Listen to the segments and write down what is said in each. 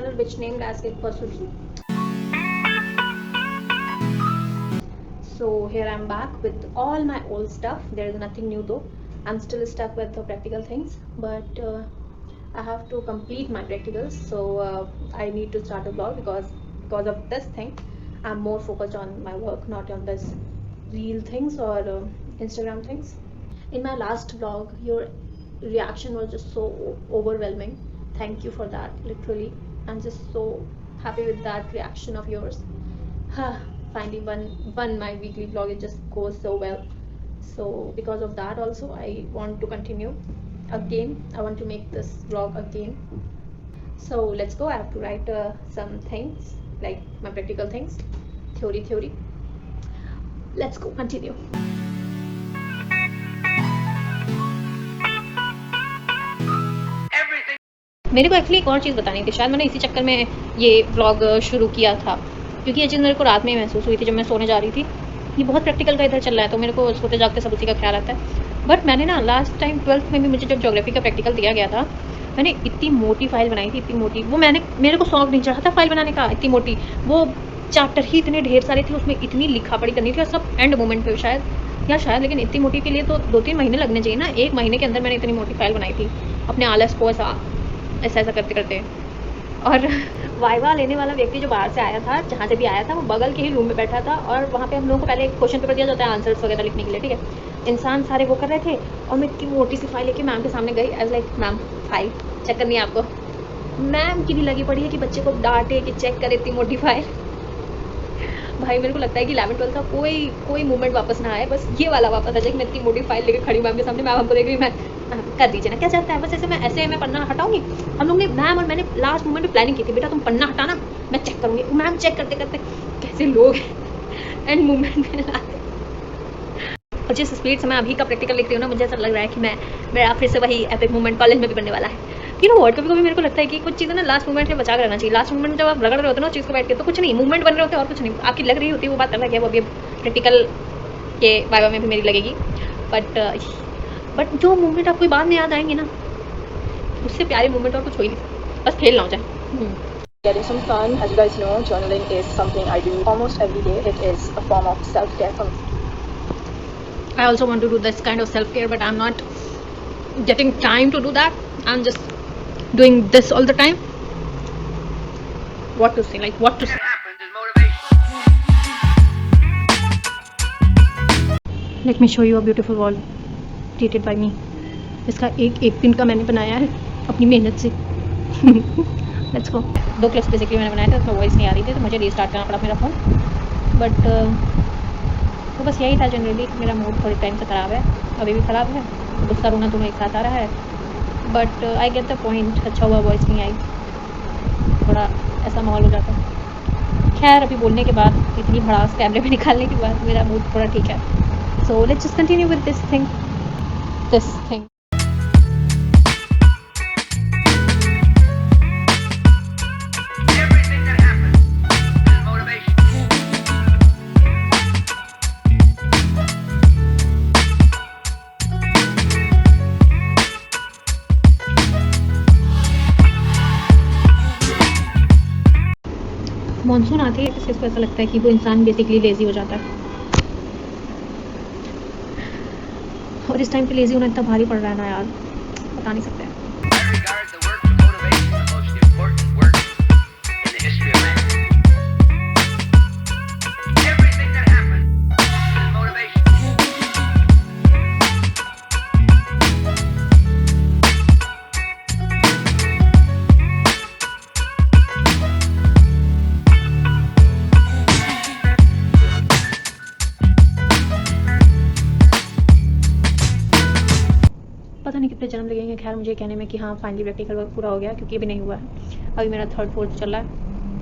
channel which named as Pasuki. So here I'm back with all my old stuff. There is nothing new though. I'm still stuck with the practical things, but I have to complete my practicals. So I need to start a vlog because of this thing. I'm more focused on my work, not on this real things or Instagram things. In my last vlog, your reaction was just so overwhelming. Thank you for that. Literally, I'm just so happy with that reaction of yours. Finally, one my weekly vlog, it just goes so well. So because of that also, I want to continue again. I want to make this vlog again. So let's go. I have to write some things, like my practical things, theory. Let's go continue. मेरे को actually एक और चीज़ बतानी थी, शायद मैंने इसी चक्कर में ये व्लॉग शुरू किया था, क्योंकि ये चीज़ मेरे को रात में ही महसूस हुई थी जब मैं सोने जा रही थी। ये बहुत प्रैक्टिकल का इधर चल रहा है, तो मेरे को सोते जागते सब उसी का ख्याल आता है। बट मैंने ना लास्ट टाइम 12th में भी मुझे जब ज्योग्राफी का प्रैक्टिकल दिया गया था, मैंने इतनी मोटी फाइल बनाई थी, इतनी मोटी, वो मेरे को शौक नहीं चढ़ा था फाइल बनाने का, इतनी मोटी। वो चैप्टर ही इतने ढेर सारे थे, उसमें इतनी लिखा पढ़ी करनी थी, और सब एंड मोमेंट पे शायद लेकिन इतनी मोटी के लिए तो 2-3 महीने लगने चाहिए ना। 1 महीने के अंदर मैंने इतनी मोटी फाइल बनाई थी अपने आलस को ऐसा करते। और वाइवा लेने वाला व्यक्ति जो बाहर से आया था, जहाँ से भी आया था, वो बगल के ही रूम में बैठा था, और वहाँ पे हम लोगों को पहले एक क्वेश्चन पेपर दिया जाता है आंसर्स वगैरह लिखने के लिए, ठीक है। इंसान सारे वो कर रहे थे, और मैं इतनी मोटी सी फाइल लेके मैम के सामने गई। I like, ma'am file check करनी है आपको। मैम की भी लगी पड़ी है कि बच्चे को डांटे कि चेक करे इतनी मोटी फाइल। भाई मेरे को लगता है कि 11th-12th का कोई मूवमेंट वापस ना आए, बस ये वाला वापस आ जाए कि मैं इतनी मोटी फाइल लेके खड़ी मैम के सामने, मैम हमको देख रही, मैं कर दीजिए ना, क्या चाहता है, बस ऐसे मैं पन्ना हटाऊंगी। हम लोग ने, मैम और मैंने लास्ट मोमेंट में प्लानिंग की थी, बेटा तुम पन्ना हटाना, मैं चेक करूंगी। मैम चेक करते कैसे लोग एंड मूवमेंट में लाते। और जिस स्पीड से मैं अभी का प्रैक्टिकल लिख रही हूँ ना, मुझे ऐसा लग रहा है कि मेरा फिर से वही एपिक मूवमेंट कॉलेज में भी बनने वाला है। यू नो व्हाट, कभी मेरे को लगता है कि कुछ चीज़ें ना लास्ट मोमेंट में बचा कर रहना चाहिए। लास्ट मोमेंट में जब आप रगड़ रहे होते हो ना चीज़ को बैठ के, तो कुछ नहीं, मूवमेंट बन रहे होते हैं और कुछ नहीं, आपकी लग रही होती है, वो बात अलग है, वो अभी प्रैक्टिकल के वाइवा में भी मेरी लगेगी। बट जो मूवमेंट आपको बाद में याद आएंगे ना, उससे प्यारे मूवमेंट और कुछ हो ही नहीं, बस फेल ना हो जाए। Getting some fun. As you guys know, journaling is something I do almost every day. It is a form of self-care for me. I also want to do this kind of self-care, but I'm not getting time to do that. I'm just doing this all the time. What to say? Let me show you a beautiful wall created by me. इसका एक दिन का मैंने बनाया है अपनी मेहनत से। Let's go. 2 क्लिप्स बेसिकली मैंने बनाए थे, उसमें वॉइस नहीं आ रही थी, तो मुझे रीस्टार्ट करना पड़ा मेरा फ़ोन। बट तो बस यही था। जनरली मेरा मूड थोड़ी टाइम से ख़राब है, अभी भी ख़राब है, गुस्सा रोना दोनों एक साथ आ रहा है। But I get the point. अच्छा हुआ वॉइस नहीं आई, थोड़ा ऐसा माहौल हो जाता है। खैर अभी बोलने के बाद, इतनी भड़ास कैमरे में निकालने के बाद मेरा मूड थोड़ा ठीक है। So let's just continue with this thing. Monsoon आती है, इससे ऐसा लगता है कि वो इंसान बेसिकली लेज़ी हो जाता है, और इस टाइम पे लेज़ी होना इतना भारी पड़ रहा है ना यार, बता नहीं सकते। पता नहीं कितने जन्म लगेंगे खैर मुझे कहने में कि हाँ फाइनली प्रैक्टिकल वर्क पूरा हो गया, क्योंकि अभी नहीं हुआ है। अभी मेरा 3rd 4th चल रहा है,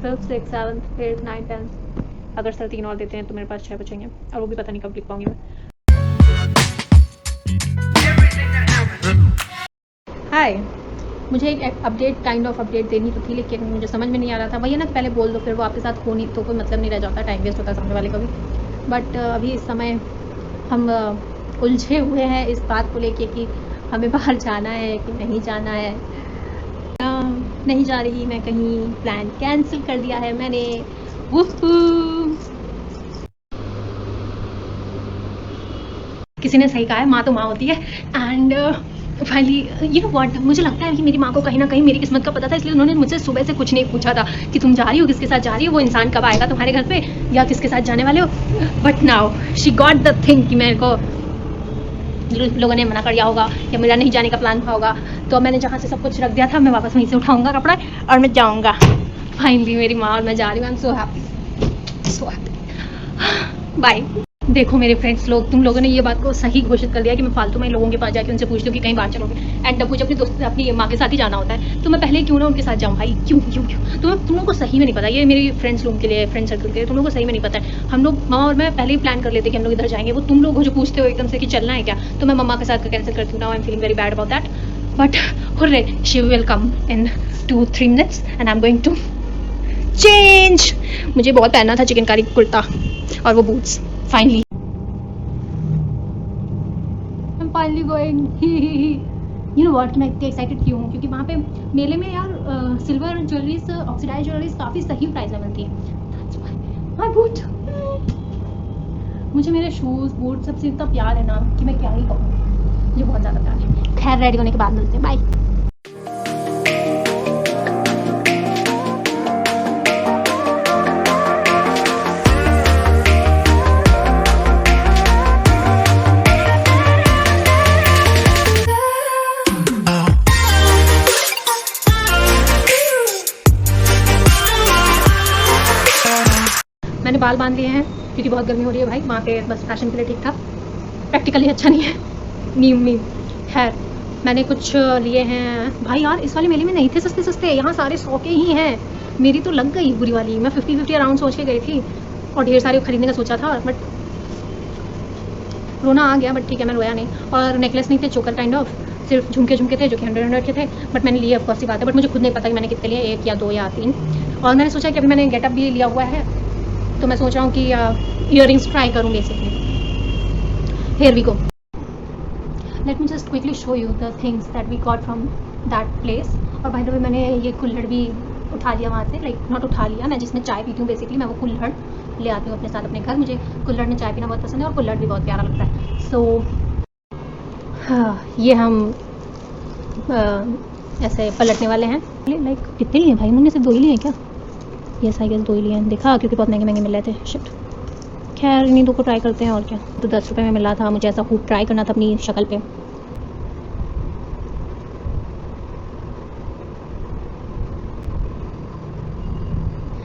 5th 6th 7th 8th 9th 10th। अगर सर 3 और देते हैं तो मेरे पास 6 बचेंगे, और वो भी पता नहीं कब लिख पाऊंगी मैं। हाय, मुझे एक काइंड ऑफ अपडेट देनी तो थी, लेकिन मुझे समझ में नहीं आ रहा था। वही ना, पहले बोल दो, फिर वो आपके साथ हो नहीं तो कोई मतलब नहीं रह जाता, टाइम वेस्ट होता है सामने वाले का भी। बट अभी इस समय हम उलझे हुए हैं इस बात को लेके कि हमें बाहर जाना है कि नहीं जाना है। नहीं जा रही मैं कहीं, प्लान कैंसिल कर दिया है मैंने। वुहू। किसी ने सही कहा है, माँ तो माँ होती है। And finally you know what, मुझे लगता है कि मेरी माँ को कहीं ना कहीं मेरी किस्मत का पता था, इसलिए उन्होंने मुझसे सुबह से कुछ नहीं पूछा था कि तुम जा रही हो, किसके साथ जा रही हो, वो इंसान कब आएगा तुम्हारे घर पे, या किसके साथ जाने वाले हो। But now she got the thing कि मेरे को लोगों ने मना कर दिया होगा या मेरा नहीं जाने का प्लान हुआ होगा। तो मैंने जहाँ से सब कुछ रख दिया था, मैं वापस वहीं से उठाऊंगा कपड़ा और मैं जाऊँगा। फाइनली मेरी माँ और मैं जा रही हूँ। I am so happy, so happy. Bye. देखो मेरे फ्रेंड्स लोग, तुम लोगों ने ये बात को सही घोषित कर दिया कि मैं फालतू में लोगों के पास जाके उनसे पूछती हूँ कि कहीं बाहर चलोगे, एंड जब मुझे अपनी दोस्त अपनी माँ के साथ ही जाना होता है तो मैं पहले क्यों ना उनके साथ जाऊँ भाई, क्यों क्यों क्यों। तुम लोगों को सही में नहीं पता, ये मेरी फ्रेंड्स लोगों के लिए, फ्रेंड सर्कल के लिए तुम लोगों को सही में नहीं पता है। हम लोग माँ और मैं पहले ही प्लान कर लेते कि हम लोग इधर जाएंगे, वो तुम लोग जो पूछते हो एकदम से कि चलना है क्या, तो मैं मम्मा के साथ कैंसिल करती हूँ। Now I am feeling very bad about that, but hurray, she will come in 2-3 minutes and I am going to change. मुझे बहुत पहनना था चिकनकारी कुर्ता और वो boots. Finally finally going. You know what, मैं इतनी एक्साइटेड क्यों हूँ, क्योंकि वहाँ पे मेले में यार सिल्वर ज्वेलरीज, ऑक्सीडाइज ज्वेलरीज काफ़ी सही प्राइस में मिलती है। माय बूट, मुझे मेरे शूज़ बूट सबसे इतना प्यार है ना कि मैं क्या ही कहूँ, मुझे बहुत ज़्यादा प्यार है। खैर रेडी होने के बाद मिलते हैं, बाय। मैंने बाल बांध लिए हैं क्योंकि बहुत गर्मी हो रही है भाई। वहाँ पे बस फैशन के लिए ठीक था, प्रैक्टिकली अच्छा नहीं है। नीम खैर मैंने कुछ लिए हैं भाई। यार इस वाले मेले में नहीं थे सस्ते सस्ते, यहाँ सारे 100 के ही हैं। मेरी तो लग गई बुरी वाली, मैं 50-50 अराउंड सोच के गई थी और ढेर सारे खरीदने का सोचा था, बट रोना आ गया। बट ठीक है, मैं रोया नहीं। और नेकलेस नहीं थे, चोकर काइंड ऑफ, सिर्फ झुमके थे जो कि 100 के थे, बट मैंने लिए, ऑफकोर्स सी बात है। बट मुझे खुद नहीं पता कि मैंने कितने लिए, 1 या 2 या 3। और मैंने सोचा कि अभी मैंने गेटअप भी लिया हुआ है तो मैं सोच रहा हूँ कि इयररिंग्स ट्राई करूँ basically. Here we go, let me just quickly show you the things that we got from that place. और बाय द वे मैंने ये कुल्हड़ भी उठा लिया वहाँ से, लाइक नॉट उठा लिया, मैं जिसमें चाय पीती हूँ बेसिकली, मैं वो कुल्हड़ ले आती हूँ अपने साथ अपने घर। मुझे कुल्हड़ में चाय पीना बहुत पसंद है और कुल्हड़ भी बहुत प्यारा लगता है। सो ये हम ऐसे पलटने वाले हैं। लाइक कितने लिए भाई, उन्होंने सिर्फ 2 ही लिए हैं क्या? यस आई गेस 2 ही लिए हैं, देखा, क्योंकि बहुत महंगे मिल रहे थे। शिट, खैर इन्हीं 2 को ट्राई करते हैं और क्या। तो 10 रुपये में मिला था, मुझे ऐसा खूब ट्राई करना था अपनी शक्ल पे।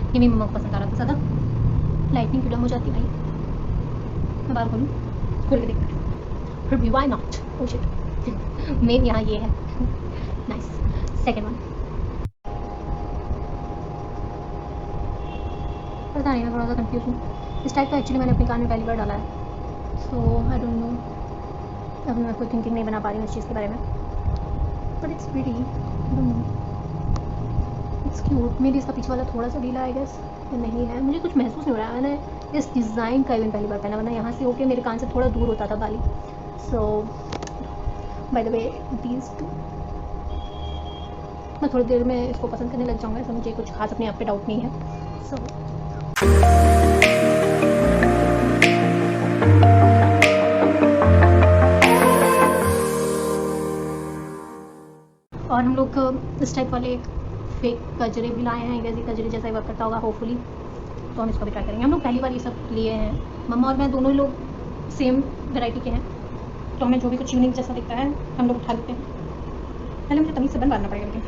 ये मेरी मम्मा को पसंद आ रहा था ज़्यादा। लाइटनिंग क्यों डम हो जाती भाई, मैं बाहर खोलूँ, खोल के देखते हैं फिर भी, why not. Oh shit, main यहाँ ये है। Nice, second one. पता नहीं, मैं थोड़ा सा कंफ्यूज हूँ। इस टाइप का एक्चुअली मैंने अपने कान में पहली बार डाला है, सो आई डोंट नो, अभी मैं कोई थिंकिंग नहीं बना पा रही हूँ इस चीज़ के बारे में। But it's pretty, I don't know, it's cute. मेरी इसका पीछे वाला थोड़ा सा ढीला आई गेस, नहीं है, मुझे कुछ महसूस नहीं हो रहा है। मैंने इस डिज़ाइन का इवन पहली बार पहना, वरना यहाँ से होके मेरे कान से थोड़ा दूर होता था बाली। सो बाय द वे दीज 2, मैं थोड़ी देर में इसको पसंद करने लग जाऊँगा, ऐसा मुझे कुछ खास अपने आप पे डाउट नहीं है। सो और हम लोग इस टाइप वाले फेक गजरे भी लाए हैं, ये गजरे जैसा ही वर्क करता होगा होपफुली, तो हम इसको भी ट्राई करेंगे। हम लोग पहली बार ये सब लिए हैं, मम्मा और मैं दोनों लोग सेम वैरायटी के हैं, तो हमें जो भी कुछ यूनिक जैसा दिखता है हम लोग उठा लेते हैं। पहले मुझे तमीज़ से बनवाना पड़ेगा, लेकिन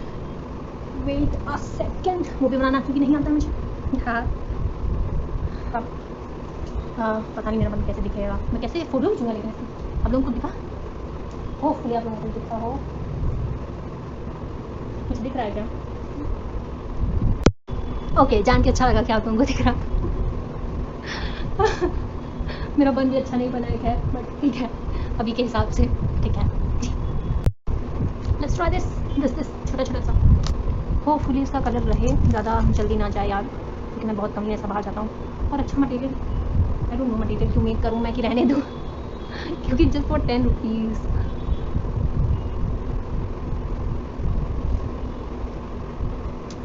वेट अ सेकेंड, वो भी बनाना क्योंकि नहीं आता मुझे। हाँ पता नहीं मेरा मन कैसे दिखेगा, मैं कैसे फोटो खींचूँगा, लेकिन आप लोगों को दिखा, होपफुली आप लोगों को दिखा हो, कुछ दिख रहा है क्या? ओके, जान के अच्छा लगा कि आप लोगों को दिख रहा। मेरा बन भी अच्छा नहीं बना है, बट ठीक है अभी के हिसाब से, ठीक है। लेट्स ट्राई दिस छोटा छोटा सा, होपफुली इसका कलर रहे, ज़्यादा जल्दी ना जाए यार, क्योंकि मैं बहुत कम ही ऐसा बाहर जाता हूँ। और अच्छा material, I don't know material क्यों मेक करूँ मैं कि रहने दूँ, क्योंकि just for 10 rupees.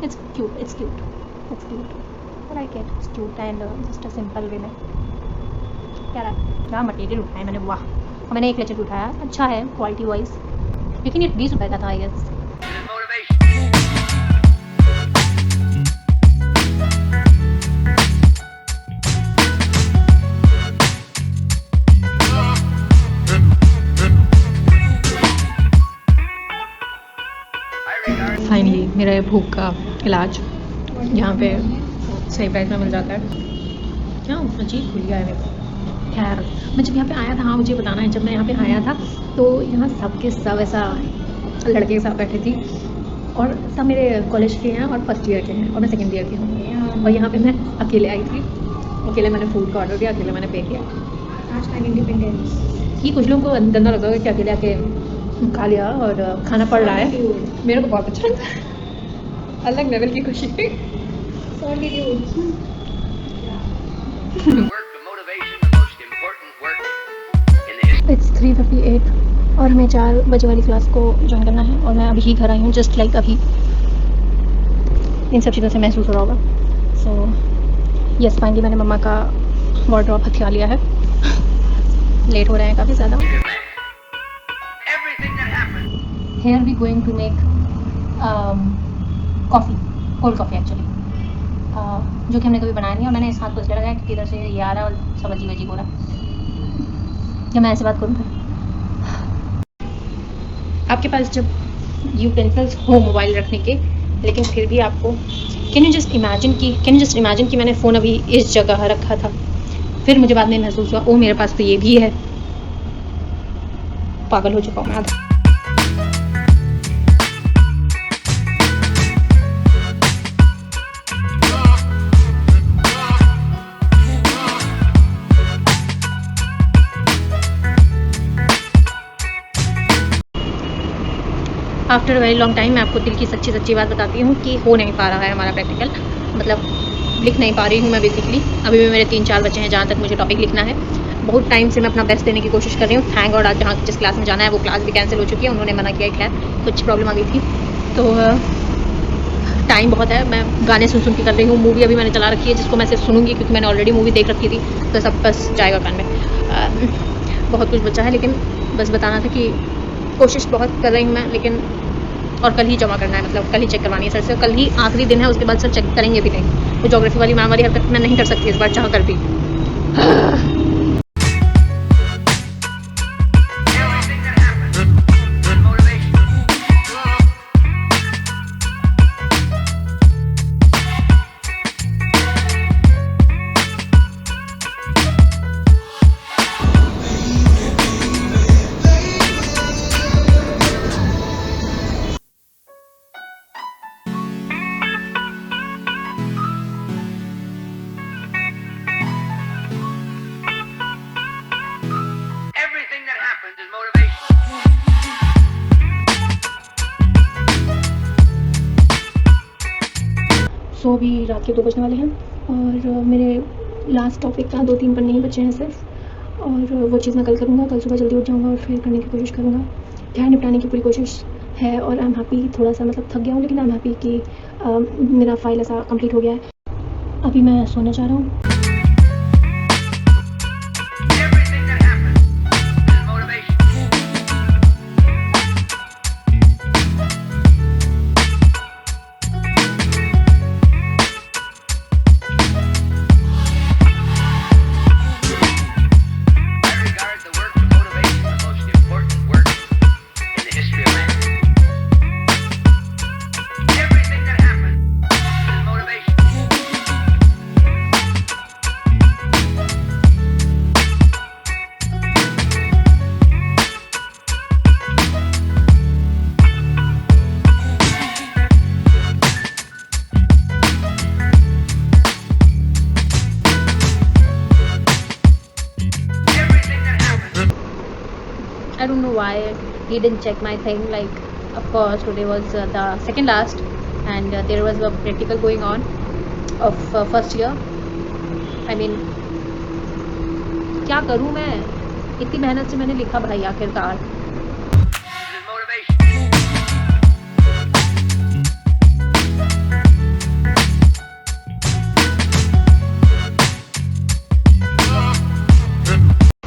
It's cute. It's cute. It's cute. I like it. It's cute and just a simple way में क्या रहा क्या मटेरियल उठाया मैंने, वाह। और मैंने एक लेचर उठाया, अच्छा है क्वालिटी वाइज, लेकिन ये 20 रुपये का था आई गेस। फाइनली मेरा भूख का इलाज यहाँ पे सही प्राइस में मिल जाता है। क्या अजीब खुल गया है मेरे को। खैर मैं जब यहाँ पे आया था, हाँ मुझे बताना है, जब मैं यहाँ पे आया था तो यहाँ सब के सब ऐसा लड़के के साथ बैठे थी और सब मेरे कॉलेज के हैं और फर्स्ट ईयर के हैं और मैं सेकेंड ईयर की हूँ। और यहाँ पे मैं अकेले आई थी, अकेले मैंने फूड का ऑर्डर किया, अकेले मैंने पे किया। इंडिपेंडेंस ये कुछ लोगों को गंदा लगा होगा कि अकेले आके खा लिया और खाना पड़ रहा है। मेरे को बहुत अच्छा लगा, अलग लेवल की खुशी थी। इट्स 3:58 और हमें 4 बजे वाली क्लास को ज्वाइन करना है और मैं अभी ही घर आई हूँ, जस्ट लाइक अभी। इन सब चीज़ों से महसूस हो रहा होगा। सो यस फाइनली मैंने मम्मा का वार्डरोब हथिया लिया है। लेट हो रहे हैं काफ़ी ज़्यादा। Here we going to make coffee, cold coffee actually, जो कि हमने कभी बनाया नहीं और मैंने इस हाथ को इसलिए लगाया क्योंकि इधर से ये आ रहा है और सब अजीब अजीब हो रहा है। क्या मैं ऐसे बात करूँ फिर? आपके पास जब यूटेंसिल्स हो मोबाइल रखने के, लेकिन फिर भी आपको कैन यू जस्ट इमेजिन कि मैंने फ़ोन अभी इस जगह रखा था, फिर मुझे बाद में महसूस हुआ ओ मेरे पास तो ये भी है। पागल हो चुका हूँ मैं आधा। आफ्टर वेरी लॉन्ग टाइम मैं आपको दिल की सच्ची बात बताती हूँ कि हो नहीं पा रहा है हमारा प्रैक्टिकल, मतलब लिख नहीं पा रही हूँ मैं बेसिकली। अभी भी मेरे 3-4 बच्चे हैं जहाँ तक मुझे टॉपिक लिखना है। बहुत टाइम से मैं अपना बेस्ट देने की कोशिश कर रही हूँ। थैंक गॉड आज जहाँ जिस क्लास में जाना है वो क्लास भी कैंसिल हो चुकी है, उन्होंने मना किया है, खैर कुछ प्रॉब्लम आ गई थी। तो टाइम बहुत है, मैं गाने सुन के कर रही हूँ। मूवी अभी मैंने चला रखी है जिसको मैं सिर्फ सुनूंगी क्योंकि मैंने ऑलरेडी मूवी देख रखी थी, तो सब बस जाएगा कान में। बहुत कुछ बचा है, लेकिन बस बताना था कि कोशिश बहुत कर रही हूँ मैं, लेकिन और कल ही जमा करना है, मतलब कल ही चेक करवानी है सर से। कल ही आखिरी दिन है, उसके बाद सर चेक करेंगे भी नहीं। तो ज्योग्राफी वाली मैम वाली हरकत मैं नहीं कर सकती इस बार चाह कर भी। सो अभी रात के 2 बजने वाले हैं और मेरे लास्ट टॉपिक का 2-3 पन्ने ही बचे हैं सिर्फ, और वो चीज़ मैं कल करूँगा। कल सुबह जल्दी उठ जाऊँगा और फिर करने की कोशिश करूँगा। ध्यान निपटाने की पूरी कोशिश है और आई एम हैप्पी। थोड़ा सा मतलब थक गया हूँ, लेकिन आई एम हैप्पी कि मेरा फाइल ऐसा कंप्लीट हो गया है। अभी मैं सोने जा रहा हूँ। I don't know why he didn't check my thing. Like, of course, today was the second last, and there was a practical going on of first year. I mean, क्या करूँ मैं? इतनी मेहनत से मैंने लिखा भाई आखिरकार।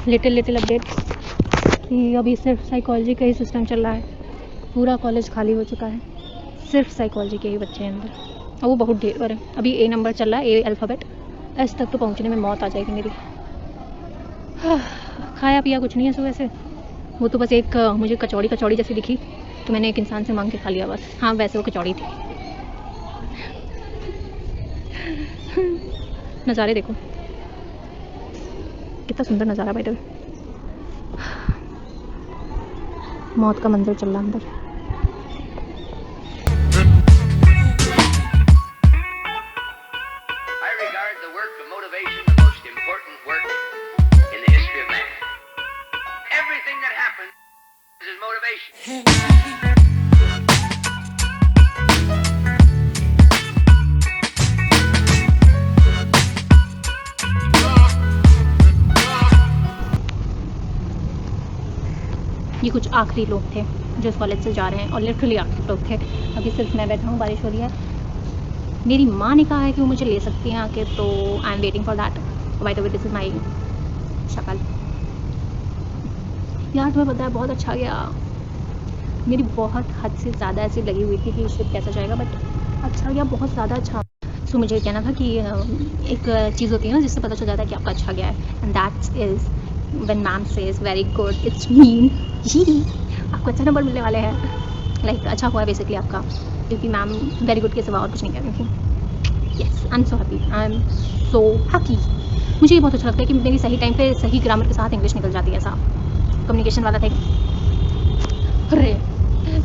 लिटिल अपडेट कि अभी सिर्फ साइकोलॉजी का ही सिस्टम चल रहा है, पूरा कॉलेज खाली हो चुका है, सिर्फ साइकोलॉजी के ही बच्चे हैं अंदर, और वो बहुत ढेर है। अभी ए नंबर चल रहा है, ए अल्फ़ाबेट, एस तक तो पहुंचने में मौत आ जाएगी मेरी। खाया पिया कुछ नहीं है सुबह से, वो तो बस एक मुझे कचौड़ी जैसी दिखी तो मैंने एक इंसान से मांग के खा लिया बस। हाँ वैसे वो कचौड़ी थी। नज़ारे देखो कितना सुंदर नज़ारा भाई, मौत का मंजर चल रहा अंदर। I regard the work of motivation the most important work in the history of man. Everything that happens is motivation. ये कुछ आखिरी लोग थे जो इस कॉलेज से जा रहे हैं, और लिटरली आखिरी लोग थे। अभी सिर्फ मैं बैठा हूँ, बारिश हो रही है। मेरी माँ ने कहा है कि वो मुझे ले सकती हैं आके, तो I am waiting for that. Bye the way this is my शक्ल। यार तुम्हें पता है बहुत अच्छा गया, मेरी बहुत हद से ज़्यादा ऐसी लगी हुई थी कि शिप कैसा जाएगा, बट अच्छा गया, बहुत ज़्यादा अच्छा। सो मुझे कहना था कि एक चीज़ होती है ना जिससे पता चल जाता है कि आपका अच्छा गया है, and that is when ma'am says very good, it's mean आपको अच्छा नंबर मिलने वाले हैं, लाइक अच्छा हुआ है बेसिकली आपका, क्योंकि मैम वेरी गुड के सिवा और कुछ नहीं कह रही थी। Yes I am so happy, I am so happy. मुझे ये बहुत अच्छा लगता है कि मेरी सही टाइम पे सही ग्रामर के साथ इंग्लिश निकल जाती है। ऐसा कम्युनिकेशन वाला था। अरे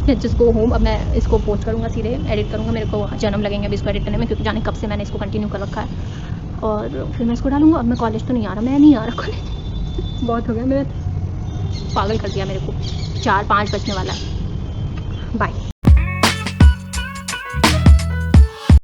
लेट्स जस्ट गो होम। अब मैं इसको पोस्ट करूँगा, सीधे एडिट करूँगा, मेरे को जन्म लगेंगे अभी इसको एडिट करने में, क्योंकि जाने कब से मैंने इसको कंटिन्यू कर रखा है, और फिर मैं इसको डालूँगा। अब मैं कॉलेज तो नहीं आ रहा, मैं नहीं आ रहा कॉलेज, बहुत हो गया, मैंने पागल कर दिया मेरे को। 4-5 बजने वाला है। बाय।